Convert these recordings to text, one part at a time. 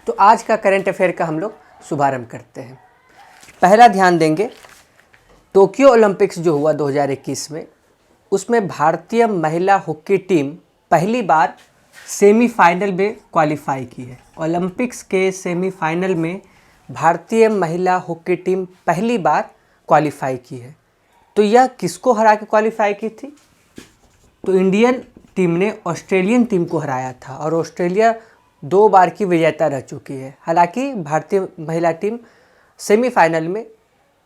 तो आज का करंट अफेयर का हम लोग शुभारंभ करते हैं। पहला ध्यान देंगे, टोक्यो ओलंपिक्स जो हुआ 2021 में, उसमें भारतीय महिला हॉकी टीम पहली बार सेमीफाइनल में क्वालिफाई की है। ओलंपिक्स के सेमीफाइनल में भारतीय महिला हॉकी टीम पहली बार क्वालिफाई की है। तो यह किसको हरा के क्वालिफाई की थी? तो इंडियन टीम ने ऑस्ट्रेलियन टीम को हराया था और ऑस्ट्रेलिया 2 बार की विजेता रह चुकी है। हालांकि भारतीय महिला टीम सेमीफाइनल में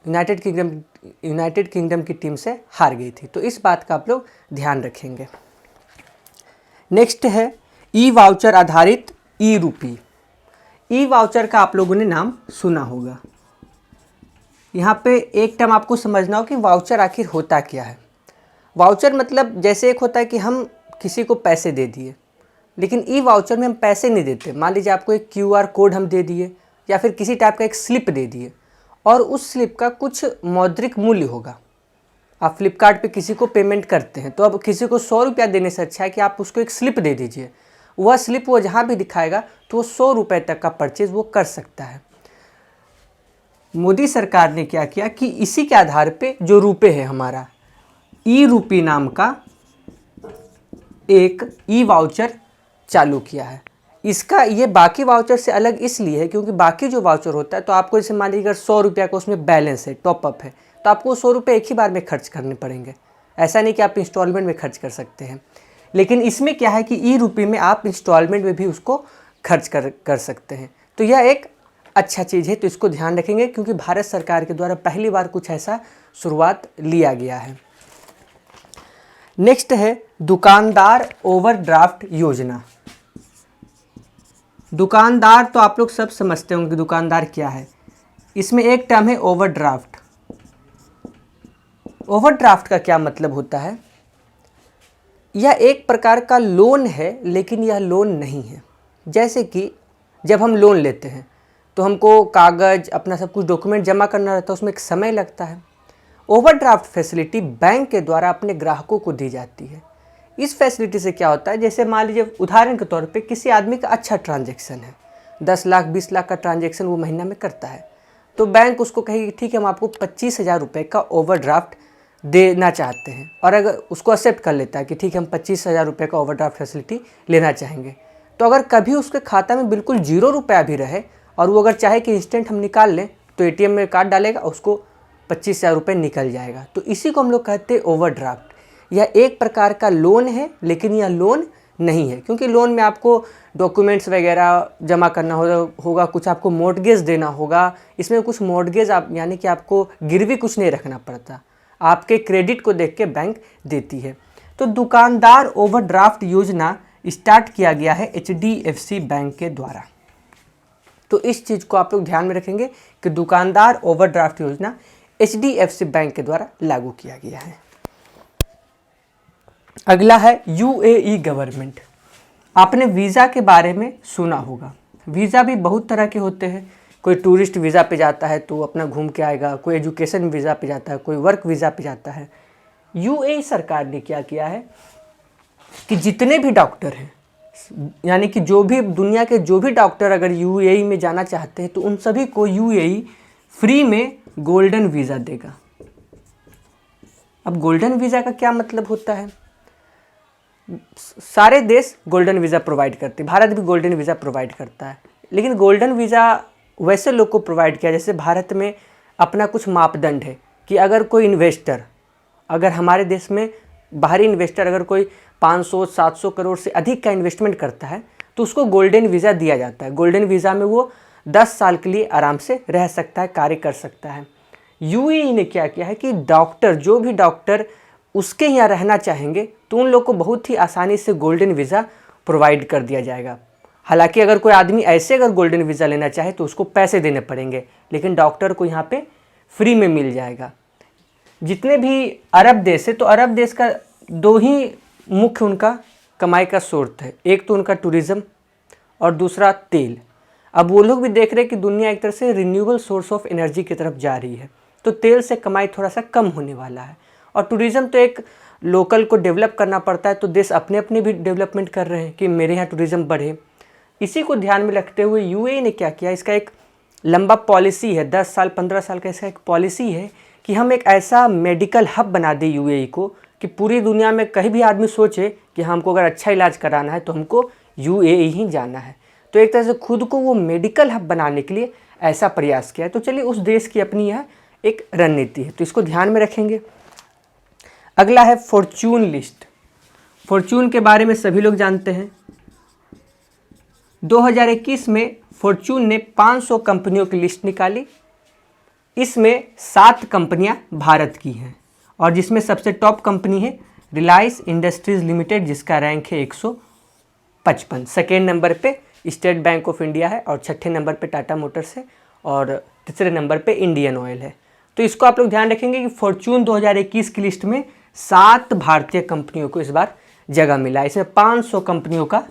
यूनाइटेड किंगडम की टीम से हार गई थी। तो इस बात का आप लोग ध्यान रखेंगे। नेक्स्ट है ई वाउचर आधारित ई रूपी। ई वाउचर का आप लोगों ने नाम सुना होगा। यहाँ पे एक टर्म आपको समझना हो कि वाउचर आखिर होता क्या है। वाउचर मतलब जैसे एक होता है कि हम किसी को पैसे दे दिए, लेकिन ई वाउचर में हम पैसे नहीं देते। मान लीजिए आपको एक QR कोड हम दे दिए या फिर किसी टाइप का एक स्लिप दे दिए और उस स्लिप का कुछ मौद्रिक मूल्य होगा। आप फ्लिपकार्ट पे किसी को पेमेंट करते हैं, तो अब किसी को 100 रुपया देने से अच्छा है कि आप उसको एक स्लिप दे दीजिए। वह स्लिप वो जहाँ भी दिखाएगा तो वो 100 रुपये तक का परचेज वो कर सकता है। मोदी सरकार ने क्या किया कि इसी के आधार पे जो रुपये है हमारा, ई रूपी नाम का एक ई वाउचर चालू किया है। इसका ये बाकी वाउचर से अलग इसलिए है क्योंकि बाकी जो वाउचर होता है तो आपको जैसे मान लीजिए अगर 100 रुपया का उसमें बैलेंस है, टॉपअप है, तो आपको 100 रुपये एक ही बार में खर्च करने पड़ेंगे। ऐसा नहीं कि आप इंस्टॉलमेंट में खर्च कर सकते हैं। लेकिन इसमें क्या है कि ई रूपी में आप इंस्टॉलमेंट में भी उसको खर्च कर सकते हैं। तो यह एक अच्छा चीज़ है, तो इसको ध्यान रखेंगे क्योंकि भारत सरकार के द्वारा पहली बार कुछ ऐसा शुरुआत लिया गया है। नेक्स्ट है दुकानदार ओवरड्राफ्ट योजना। दुकानदार तो आप लोग सब समझते होंगे कि दुकानदार क्या है। इसमें एक टर्म है ओवरड्राफ्ट। ओवरड्राफ्ट का क्या मतलब होता है? यह एक प्रकार का लोन है, लेकिन यह लोन नहीं है। जैसे कि जब हम लोन लेते हैं तो हमको कागज़, अपना सब कुछ डॉक्यूमेंट जमा करना रहता है, उसमें एक समय लगता है। ओवरड्राफ्ट फैसिलिटी बैंक के द्वारा अपने ग्राहकों को दी जाती है। इस फैसिलिटी से क्या होता है, जैसे मान लीजिए उदाहरण के तौर पे किसी आदमी का अच्छा ट्रांजैक्शन है, 10 लाख 20 लाख का ट्रांजैक्शन वो महीना में करता है, तो बैंक उसको कहेगी ठीक है हम आपको 25,000 रुपये का ओवरड्राफ्ट देना चाहते हैं। और अगर उसको एक्सेप्ट कर लेता है कि ठीक है हम 25,000 रुपये का ओवरड्राफ्ट फैसिलिटी लेना चाहेंगे, तो अगर कभी उसके खाता में बिल्कुल 0 रुपया भी रहे और वो अगर चाहे कि इंस्टेंट हम निकाल लें, तो ATM में कार्ड डालेगा, उसको 25,000 रुपये निकल जाएगा। तो इसी को हम लोग कहते हैं ओवरड्राफ्ट। यह एक प्रकार का लोन है, लेकिन यह लोन नहीं है क्योंकि लोन में आपको डॉक्यूमेंट्स वगैरह जमा करना होगा, कुछ आपको मॉर्टगेज देना होगा। इसमें कुछ मॉर्टगेज यानी कि आपको गिरवी कुछ नहीं रखना पड़ता, आपके क्रेडिट को देख के बैंक देती है। तो दुकानदार ओवरड्राफ्ट योजना स्टार्ट किया गया है HDFC बैंक के द्वारा। तो इस चीज़ को आप लोग ध्यान में रखेंगे कि दुकानदार ओवरड्राफ्ट योजना HDFC बैंक के द्वारा लागू किया गया है। अगला है UAE गवर्नमेंट। आपने वीज़ा के बारे में सुना होगा। वीज़ा भी बहुत तरह के होते हैं। कोई टूरिस्ट वीज़ा पे जाता है तो अपना घूम के आएगा, कोई एजुकेशन वीज़ा पे जाता है, कोई वर्क वीज़ा पे जाता है। UAE सरकार ने क्या किया है कि जितने भी डॉक्टर हैं, यानी कि जो भी दुनिया के जो भी डॉक्टर अगर UAE में जाना चाहते हैं तो उन सभी को UAE फ्री में गोल्डन वीज़ा देगा। अब गोल्डन वीज़ा का क्या मतलब होता है? सारे देश गोल्डन वीज़ा प्रोवाइड करते हैं, भारत भी गोल्डन वीज़ा प्रोवाइड करता है। लेकिन गोल्डन वीज़ा वैसे लोग को प्रोवाइड किया जैसे भारत में अपना कुछ मापदंड है कि अगर कोई इन्वेस्टर, अगर हमारे देश में बाहरी इन्वेस्टर अगर कोई 500-700 करोड़ से अधिक का इन्वेस्टमेंट करता है तो उसको गोल्डन वीज़ा दिया जाता है। गोल्डन वीज़ा में वो 10 साल के लिए आराम से रह सकता है, कार्य कर सकता है। UAE ने क्या किया है कि डॉक्टर, जो भी डॉक्टर उसके यहाँ रहना चाहेंगे तो उन लोग को बहुत ही आसानी से गोल्डन वीज़ा प्रोवाइड कर दिया जाएगा। हालांकि अगर कोई आदमी ऐसे अगर गोल्डन वीज़ा लेना चाहे तो उसको पैसे देने पड़ेंगे, लेकिन डॉक्टर को यहाँ पे फ्री में मिल जाएगा। जितने भी अरब देश है तो अरब देश का 2 ही मुख्य उनका कमाई का स्रोत है, एक तो उनका टूरिज़्म और दूसरा तेल। अब वो लोग भी देख रहे हैं कि दुनिया एक तरह से रिन्यूएबल सोर्स ऑफ एनर्जी की तरफ जा रही है, तो तेल से कमाई थोड़ा सा कम होने वाला है। और टूरिज़्म तो एक लोकल को डेवलप करना पड़ता है, तो देश अपने अपने भी डेवलपमेंट कर रहे हैं कि मेरे यहाँ टूरिज़्म बढ़े। इसी को ध्यान में रखते हुए यूएई ने क्या किया, इसका एक लंबा पॉलिसी है, 10 साल 15 साल का इसका एक पॉलिसी है कि हम एक ऐसा मेडिकल हब बना दें यूएई को कि पूरी दुनिया में कहीं भी आदमी सोचे कि हमको अगर अच्छा इलाज कराना है तो हमको यूएई ही जाना है। तो एक तरह से खुद को वो मेडिकल हब बनाने के लिए ऐसा प्रयास किया है। तो चलिए, उस देश की अपनी यह एक रणनीति है, तो इसको ध्यान में रखेंगे। अगला है फॉर्च्यून लिस्ट। फॉर्च्यून के बारे में सभी लोग जानते हैं। 2021 में फॉर्च्यून ने 500 कंपनियों की लिस्ट निकाली। इसमें 7 कंपनियां भारत की हैं और जिसमें सबसे टॉप कंपनी है रिलायंस इंडस्ट्रीज लिमिटेड, जिसका रैंक है 155। सेकेंड नंबर पे स्टेट बैंक ऑफ इंडिया है और छठे नंबर पे टाटा मोटर्स है और तीसरे नंबर पे इंडियन ऑयल है। तो इसको आप लोग ध्यान रखेंगे कि फॉर्च्यून 2021 की लिस्ट में 7 भारतीय कंपनियों को इस बार जगह मिला। इसमें 500 कंपनियों का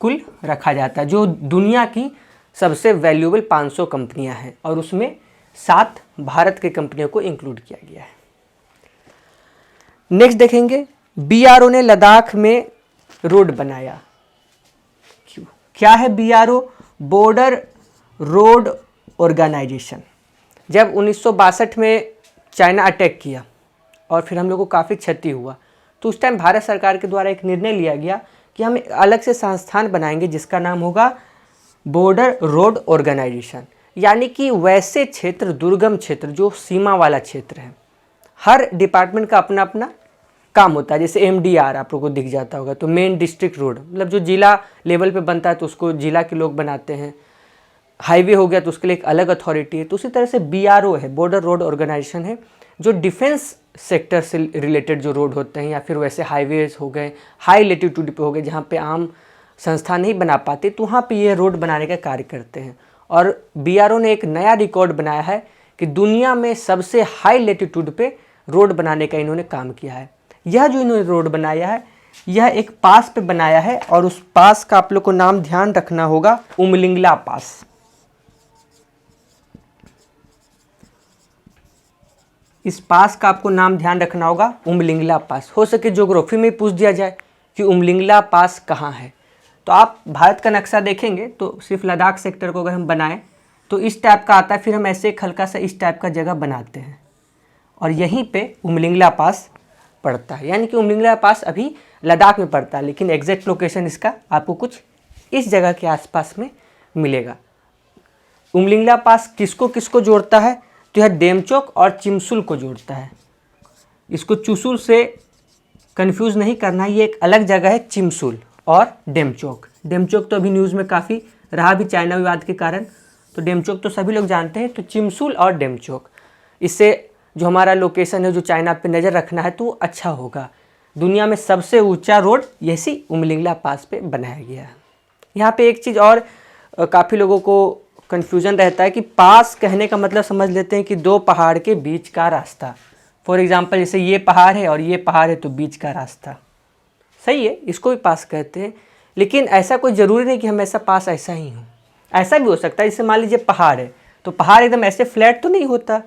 कुल रखा जाता है, जो दुनिया की सबसे वैल्यूएबल 500 कंपनियां हैं और उसमें 7 भारत की कंपनियों को इंक्लूड किया गया है। नेक्स्ट देखेंगे, बीआरओ ने लद्दाख में रोड बनाया। क्या है बीआरओ? Border road organisation. जब 1962 में चाइना अटैक किया और फिर हम लोग को काफ़ी क्षति हुआ, तो उस टाइम भारत सरकार के द्वारा एक निर्णय लिया गया कि हम एक अलग से संस्थान बनाएंगे जिसका नाम होगा बॉर्डर रोड ऑर्गेनाइजेशन। यानी कि वैसे क्षेत्र, दुर्गम क्षेत्र, जो सीमा वाला क्षेत्र है, हर डिपार्टमेंट का अपना अपना काम होता है। जैसे एमडीआर आप लोगों को दिख जाता होगा, तो मेन डिस्ट्रिक्ट रोड, मतलब जो जिला लेवल पे बनता है तो उसको जिला के लोग बनाते हैं। हाईवे हो गया तो उसके लिए एक अलग अथॉरिटी है। तो उसी तरह से बीआरओ है, बॉर्डर रोड ऑर्गेनाइजेशन है, जो डिफेंस सेक्टर से रिलेटेड जो रोड होते हैं या फिर वैसे हाईवेज हो गए, हाई लेटीट्यूड पे हो गए जहाँ पे आम संस्था नहीं बना पाते, तो वहाँ पे ये रोड बनाने का कार्य करते हैं। और बीआरओ ने एक नया रिकॉर्ड बनाया है कि दुनिया में सबसे हाई लेटीट्यूड पे रोड बनाने का इन्होंने काम किया है। यह जो इन्होंने रोड बनाया है, यह एक पास पे बनाया है और उस पास का आप लोग को नाम ध्यान रखना होगा, उमलिंगला पास। इस पास का आपको नाम ध्यान रखना होगा, उमलिंगला पास। हो सके ज्योग्राफी में पूछ दिया जाए कि उमलिंगला पास कहाँ है, तो आप भारत का नक्शा देखेंगे तो सिर्फ लद्दाख सेक्टर को अगर हम बनाएं तो इस टाइप का आता है। फिर हम ऐसे एक हल्का सा इस टाइप का जगह बनाते हैं और यहीं पे उमलिंगला पास पड़ता है। यानी कि उमलिंगला पास अभी लद्दाख में पड़ता है, लेकिन एग्जैक्ट लोकेशन इसका आपको कुछ इस जगह के आसपास में मिलेगा। उमलिंगला पास किसको किसको जोड़ता है? तो यह डेमचोक और चिमसुल को जोड़ता है। इसको चुसुल से कंफ्यूज नहीं करना, ये एक अलग जगह है, चिमसुल और डेमचोक। डेमचोक तो अभी न्यूज़ में काफ़ी रहा भी चाइना विवाद के कारण, तो डेमचोक तो सभी लोग जानते हैं। तो चिमसुल और डेमचोक, इससे जो हमारा लोकेशन है, जो चाइना पे नज़र रखना है, तो अच्छा होगा। दुनिया में सबसे ऊंचा रोड यही उमलिंगला पास पे बनाया गया है। यहाँ पे एक चीज़ और काफ़ी लोगों को कन्फ्यूजन रहता है कि पास कहने का मतलब समझ लेते हैं कि 2 पहाड़ के बीच का रास्ता। फॉर एग्जांपल, जैसे ये पहाड़ है और ये पहाड़ है तो बीच का रास्ता, सही है, इसको भी पास कहते हैं। लेकिन ऐसा कोई ज़रूरी नहीं कि हमेशा पास ऐसा ही हो। ऐसा भी हो सकता है, जैसे मान लीजिए पहाड़ है तो पहाड़ एकदम ऐसे फ्लैट तो नहीं होता,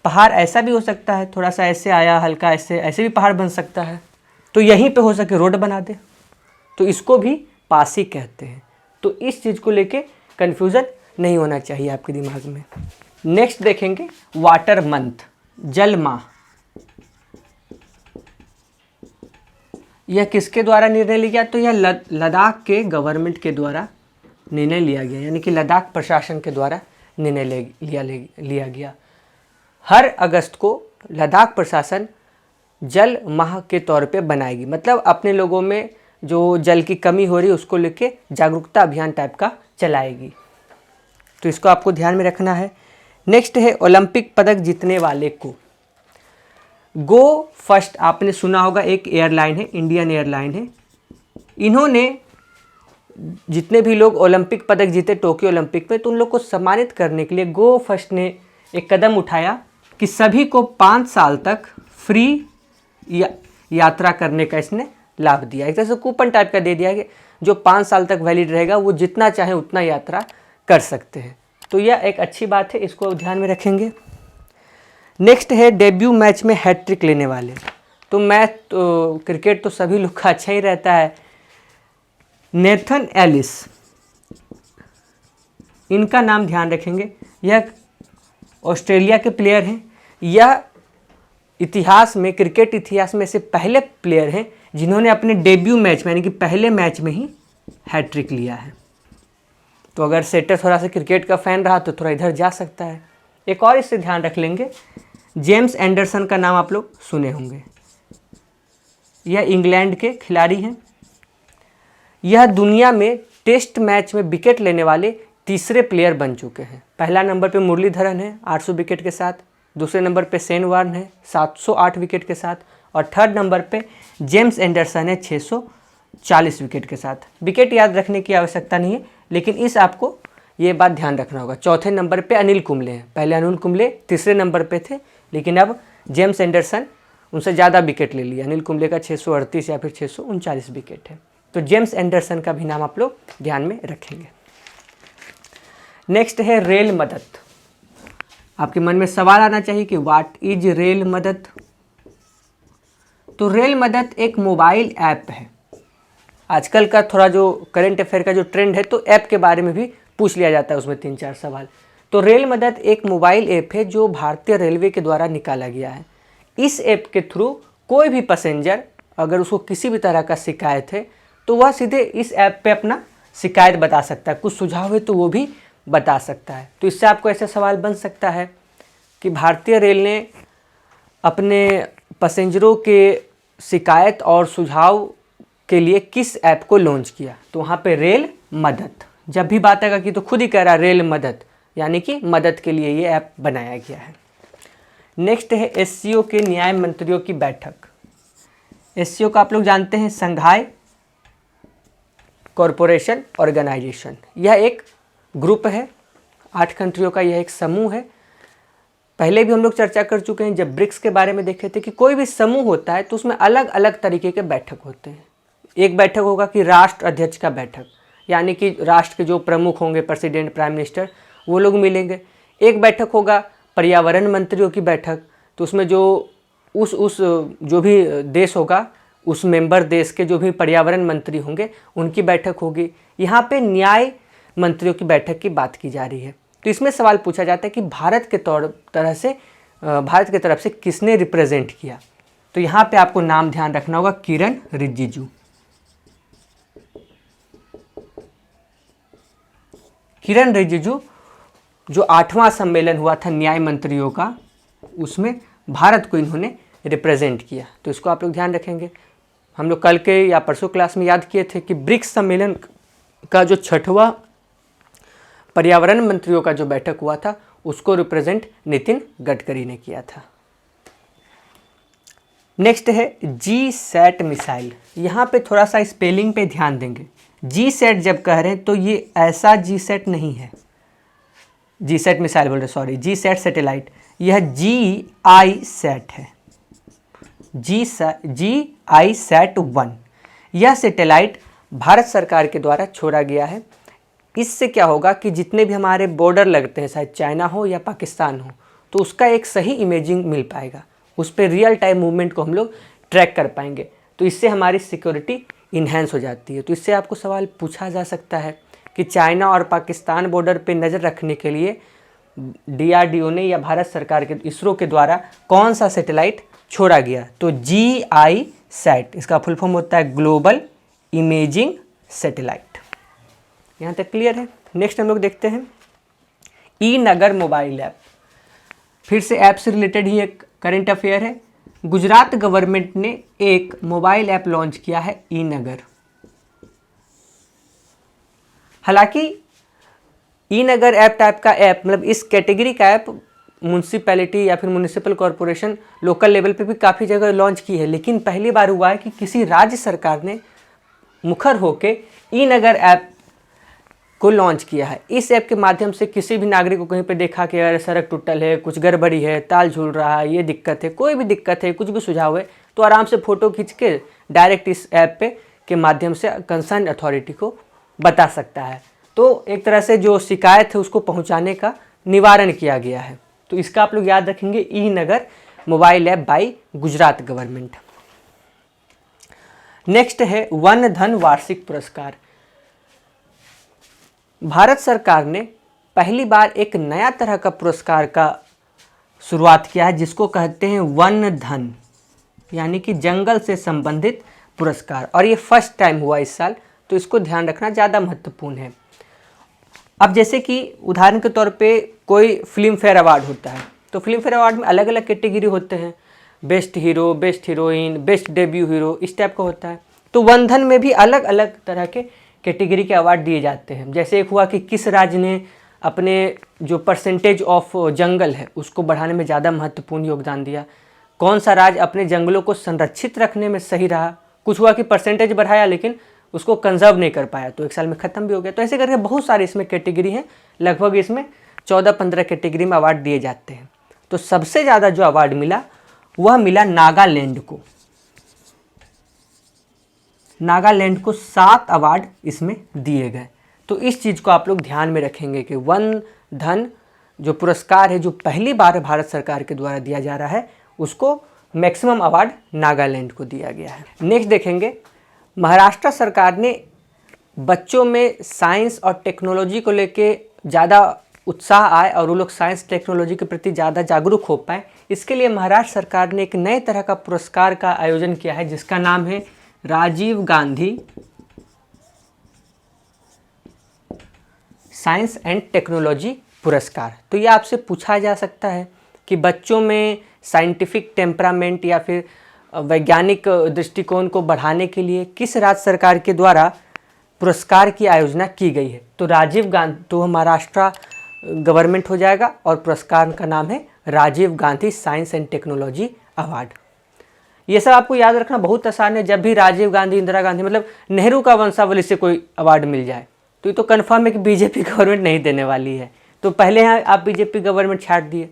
पहाड़ ऐसा भी हो सकता है, थोड़ा सा ऐसे आया, हल्का ऐसे, ऐसे भी पहाड़ बन सकता है। तो यहीं पे हो सके रोड बना दे, तो इसको भी पास ही कहते हैं। तो इस चीज़ को लेके कन्फ्यूज़न नहीं होना चाहिए आपके दिमाग में। नेक्स्ट देखेंगे, वाटर मंथ, जल माह। यह किसके द्वारा निर्णय लिया गया? तो यह लद्दाख के गवर्नमेंट के द्वारा निर्णय लिया गया, यानी कि लद्दाख प्रशासन के द्वारा निर्णय लिया गया। हर अगस्त को लद्दाख प्रशासन जल माह के तौर पे बनाएगी, मतलब अपने लोगों में जो जल की कमी हो रही है उसको लेके जागरूकता अभियान टाइप का चलाएगी। तो इसको आपको ध्यान में रखना है। नेक्स्ट है ओलंपिक पदक जीतने वाले को। गो फर्स्ट आपने सुना होगा, एक एयरलाइन है, इंडियन एयरलाइन है। इन्होंने जितने भी लोग ओलंपिक पदक जीते टोक्यो ओलंपिक में, तो उन लोग को सम्मानित करने के लिए गो फर्स्ट ने एक कदम उठाया कि सभी को 5 साल तक फ्री यात्रा करने का इसने लाभ दिया। एक तरह से कूपन टाइप का दे दिया कि जो 5 साल तक वैलिड रहेगा वो जितना चाहे उतना यात्रा कर सकते हैं। तो यह एक अच्छी बात है, इसको ध्यान में रखेंगे। नेक्स्ट है डेब्यू मैच में हैट्रिक लेने वाले। तो मैच तो क्रिकेट तो सभी लोग का अच्छा ही रहता है। नेथन एलिस इनका नाम ध्यान रखेंगे। यह ऑस्ट्रेलिया के प्लेयर हैं। यह इतिहास में, क्रिकेट इतिहास में से पहले प्लेयर हैं जिन्होंने अपने डेब्यू मैच में यानी कि पहले मैच में ही हैट्रिक लिया है। तो अगर सेटर थोड़ा सा क्रिकेट का फ़ैन रहा तो थोड़ा इधर जा सकता है। एक और इससे ध्यान रख लेंगे, जेम्स एंडरसन का नाम आप लोग सुने होंगे। यह इंग्लैंड के खिलाड़ी हैं। यह दुनिया में टेस्ट मैच में विकेट लेने वाले तीसरे प्लेयर बन चुके हैं। पहला नंबर पे मुरलीधरन है 800 विकेट के साथ, दूसरे नंबर पे शेन वॉर्न है 708 विकेट के साथ, और थर्ड नंबर पे जेम्स एंडरसन है 640 विकेट के साथ। विकेट याद रखने की आवश्यकता नहीं है, लेकिन इस आपको ये बात ध्यान रखना होगा। चौथे नंबर पे अनिल कुंबले हैं। पहले अनिल कुंबले तीसरे नंबर पे थे, लेकिन अब जेम्स एंडरसन उनसे ज़्यादा विकेट ले लिया। अनिल कुंबले का 638 या फिर 639 विकेट है। तो जेम्स एंडरसन का भी नाम आप लोग ध्यान में रखेंगे। नेक्स्ट है रेल मदद। आपके मन में सवाल आना चाहिए कि व्हाट इज रेल मदद। तो रेल मदद एक मोबाइल ऐप है। आजकल का थोड़ा जो करंट अफेयर का जो ट्रेंड है, तो ऐप के बारे में भी पूछ लिया जाता है उसमें 3-4 सवाल। तो रेल मदद एक मोबाइल ऐप है जो भारतीय रेलवे के द्वारा निकाला गया है। इस ऐप के थ्रू कोई भी पैसेंजर अगर उसको किसी भी तरह का शिकायत है तो वह सीधे इस ऐप पे अपना शिकायत बता सकता है। कुछ सुझाव है तो वो भी बता सकता है। तो इससे आपको ऐसा सवाल बन सकता है कि भारतीय रेल ने अपने पैसेंजरों के शिकायत और सुझाव के लिए किस ऐप को लॉन्च किया। तो वहाँ पे रेल मदद, जब भी बात आएगा कि तो खुद ही कह रहा रेल मदद, यानी कि मदद के लिए ये ऐप बनाया गया है। नेक्स्ट है एससीओ के न्याय मंत्रियों की बैठक। एससीओ का आप लोग जानते हैं संघाई कॉरपोरेशन ऑर्गेनाइजेशन। यह एक ग्रुप है, 8 कंट्रियों का यह एक समूह है। पहले भी हम लोग चर्चा कर चुके हैं, जब ब्रिक्स के बारे में देखे थे कि कोई भी समूह होता है तो उसमें अलग अलग तरीके के बैठक होते हैं। एक बैठक होगा कि राष्ट्र अध्यक्ष का बैठक, यानी कि राष्ट्र के जो प्रमुख होंगे, प्रेसिडेंट, प्राइम मिनिस्टर, वो लोग मिलेंगे। एक बैठक होगा पर्यावरण मंत्रियों की बैठक, तो उसमें जो उस जो भी देश होगा, उस मेंबर देश के जो भी पर्यावरण मंत्री होंगे उनकी बैठक होगी। यहाँ पे न्याय मंत्रियों की बैठक की बात की जा रही है। तो इसमें सवाल पूछा जाता है कि भारत की तरफ से किसने रिप्रेजेंट किया। तो यहाँ पे आपको नाम ध्यान रखना होगा, किरण रिजिजू। किरण रिजिजू जो 8वां सम्मेलन हुआ था न्याय मंत्रियों का, उसमें भारत को इन्होंने रिप्रेजेंट किया। तो इसको आप लोग ध्यान रखेंगे। हम लोग कल के या परसों क्लास में याद किए थे कि ब्रिक्स सम्मेलन का जो 6वां पर्यावरण मंत्रियों का जो बैठक हुआ था, उसको रिप्रेजेंट नितिन गडकरी ने किया था। नेक्स्ट है जी-सैट मिसाइल। यहाँ पे थोड़ा सा स्पेलिंग पे ध्यान देंगे। जी-सैट जब कह रहे हैं तो ये ऐसा जी-सैट नहीं है, जी-सैट मिसाइल बोल रहे, सॉरी, जी-सैट सैटेलाइट, यह जी-आई-सैट है, जी-आई-सैट-1। यह सैटेलाइट भारत सरकार के द्वारा छोड़ा गया है। इससे क्या होगा कि जितने भी हमारे बॉर्डर लगते हैं, चाहे चाइना हो या पाकिस्तान हो, तो उसका एक सही इमेजिंग मिल पाएगा। उस पर रियल टाइम मूवमेंट को हम लोग ट्रैक कर पाएंगे। तो इससे हमारी सिक्योरिटी इन्हेंस हो जाती है। तो इससे आपको सवाल पूछा जा सकता है कि चाइना और पाकिस्तान बॉर्डर पे नज़र रखने के लिए DRDO ने या भारत सरकार के इसरो के द्वारा कौन सा सैटेलाइट छोड़ा गया। तो GI-SAT, इसका फुल फॉर्म होता है ग्लोबल इमेजिंग सैटेलाइट। यहाँ तक क्लियर है। नेक्स्ट हम लोग देखते हैं ई-नगर मोबाइल ऐप। फिर से ऐप से रिलेटेड ही एक करंट अफेयर है। गुजरात गवर्नमेंट ने एक मोबाइल ऐप लॉन्च किया है ई-नगर। हालांकि ई-नगर ऐप टाइप का ऐप, मतलब इस कैटेगरी का ऐप म्यूनसिपैलिटी या फिर म्यूनिसिपल कॉरपोरेशन लोकल लेवल पे भी काफ़ी जगह लॉन्च की है, लेकिन पहली बार हुआ है कि किसी राज्य सरकार ने मुखर होके ई-नगर ऐप को लॉन्च किया है। इस ऐप के माध्यम से किसी भी नागरिक को कहीं पे देखा कि अगर सड़क टूटल है, कुछ गड़बड़ी है, ताल झूल रहा है, ये दिक्कत है, कोई भी दिक्कत है, कुछ भी सुझाव है, तो आराम से फ़ोटो खींच के डायरेक्ट इस ऐप पे के माध्यम से कंसर्न अथॉरिटी को बता सकता है। तो एक तरह से जो शिकायत है उसको पहुंचाने का निवारण किया गया है। तो इसका आप लोग याद रखेंगे, ई-नगर mobile app by Gujarat government. Next है वन धन वार्षिक पुरस्कार। भारत सरकार ने पहली बार एक नया तरह का पुरस्कार का शुरुआत किया है जिसको कहते हैं वन धन, यानी कि जंगल से संबंधित पुरस्कार, और ये फर्स्ट टाइम हुआ इस साल, तो इसको ध्यान रखना ज़्यादा महत्वपूर्ण है। अब जैसे कि उदाहरण के तौर पे कोई फिल्म फेयर अवार्ड होता है, तो फिल्म फेयर अवार्ड में अलग अलग कैटेगरी होते हैं, best hero, best heroine, best debut hero, इस टाइप का होता है। तो वन धन में भी अलग अलग तरह के कैटेगरी के अवार्ड दिए जाते हैं। जैसे एक हुआ कि किस राज्य ने अपने जो परसेंटेज ऑफ जंगल है उसको बढ़ाने में ज़्यादा महत्वपूर्ण योगदान दिया, कौन सा राज्य अपने जंगलों को संरक्षित रखने में सही रहा, कुछ हुआ कि परसेंटेज बढ़ाया लेकिन उसको कंजर्व नहीं कर पाया तो एक साल में ख़त्म भी हो गया। तो ऐसे करके बहुत सारे इसमें कैटेगरी हैं, लगभग इसमें 14-15 कैटेगरी में अवार्ड दिए जाते हैं। तो सबसे ज़्यादा जो अवार्ड मिला वह मिला नागालैंड को। नागालैंड को 7 अवार्ड इसमें दिए गए। तो इस चीज़ को आप लोग ध्यान में रखेंगे कि वन धन जो पुरस्कार है जो पहली बार भारत सरकार के द्वारा दिया जा रहा है उसको मैक्सिमम अवार्ड नागालैंड को दिया गया है। नेक्स्ट देखेंगे, महाराष्ट्र सरकार ने बच्चों में साइंस और टेक्नोलॉजी को लेके ज़्यादा उत्साह आए और वो लोग साइंस टेक्नोलॉजी के प्रति ज़्यादा जागरूक हो पाए, इसके लिए महाराष्ट्र सरकार ने एक नए तरह का पुरस्कार का आयोजन किया है जिसका नाम है Rajiv Gandhi science and technology पुरस्कार। तो ये आपसे पूछा जा सकता है कि बच्चों में साइंटिफिक टेम्परामेंट या फिर वैज्ञानिक दृष्टिकोण को बढ़ाने के लिए किस राज्य सरकार के द्वारा पुरस्कार की आयोजना की गई है। तो राजीव गांधी, तो महाराष्ट्र गवर्नमेंट हो जाएगा और पुरस्कार का नाम है Rajiv Gandhi science and technology award. ये सब आपको याद रखना बहुत आसान है। जब भी राजीव गांधी, इंदिरा गांधी, मतलब नेहरू का वंशावली से कोई अवार्ड मिल जाए तो ये तो कन्फर्म है कि बीजेपी गवर्नमेंट नहीं देने वाली है। तो पहले यहाँ आप बीजेपी गवर्नमेंट छाट दिए,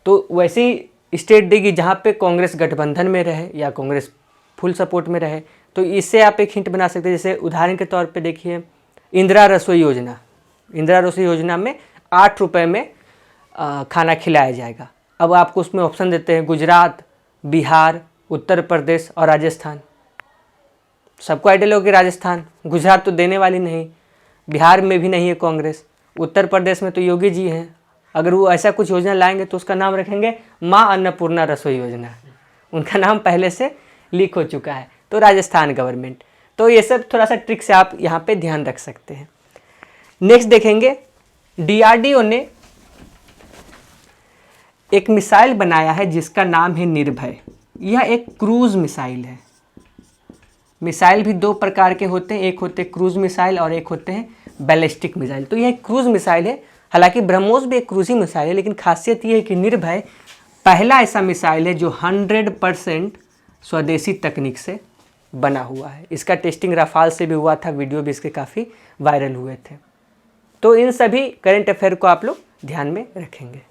तो वैसे ही स्टेट देगी जहाँ पे कांग्रेस गठबंधन में रहे या कांग्रेस फुल सपोर्ट में रहे। तो इससे आप एक हिंट बना सकते हैं। जैसे उदाहरण के तौर पे देखिए इंदिरा रसोई योजना, इंदिरा रसोई योजना में 8 रुपये में खाना खिलाया जाएगा। अब आपको उसमें ऑप्शन देते हैं गुजरात, बिहार, उत्तर प्रदेश और राजस्थान। सबको आइडियल हो कि राजस्थान, गुजरात तो देने वाली नहीं, बिहार में भी नहीं है कांग्रेस, उत्तर प्रदेश में तो योगी जी हैं। अगर वो ऐसा कुछ योजना लाएंगे तो उसका नाम रखेंगे माँ अन्नपूर्णा रसोई योजना, उनका नाम पहले से लीक हो चुका है, तो राजस्थान गवर्नमेंट। तो ये सब थोड़ा सा ट्रिक से आप यहाँ पे ध्यान रख सकते हैं। नेक्स्ट देखेंगे, DRDO ने एक मिसाइल बनाया है जिसका नाम है निर्भय। यह एक क्रूज मिसाइल है। मिसाइल भी 2 प्रकार के होते हैं, एक होते हैं क्रूज मिसाइल और एक होते हैं बैलिस्टिक मिसाइल। तो यह एक क्रूज मिसाइल है, हालांकि ब्रह्मोस भी एक क्रूजी मिसाइल है, लेकिन खासियत यह है कि निर्भय पहला ऐसा मिसाइल है जो 100% स्वदेशी तकनीक से बना हुआ है। इसका टेस्टिंग राफाल से भी हुआ था, वीडियो भी इसके काफ़ी वायरल हुए थे। तो इन सभी करंट अफेयर को आप लोग ध्यान में रखेंगे।